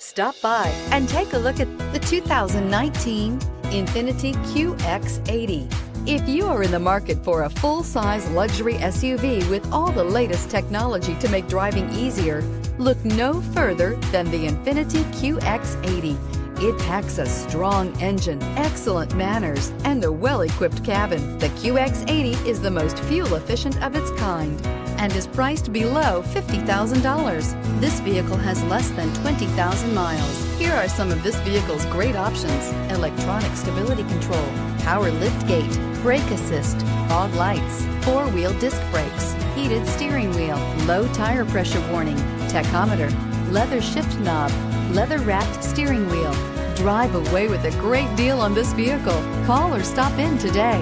Stop by and take a look at the 2019 INFINITI QX80. If you are in the market for a full-size luxury SUV with all the latest technology to make driving easier, look no further than the INFINITI QX80. It packs a strong engine, excellent manners, and a well-equipped cabin. The QX80 is the most fuel-efficient of its kind and is priced below $50,000. This vehicle has less than 20,000 miles. Here are some of this vehicle's great options: electronic stability control, power liftgate, brake assist, fog lights, four-wheel disc brakes, heated steering wheel, low tire pressure warning, tachometer, leather shift knob, leather-wrapped steering wheel. Drive away with a great deal on this vehicle. Call or stop in today.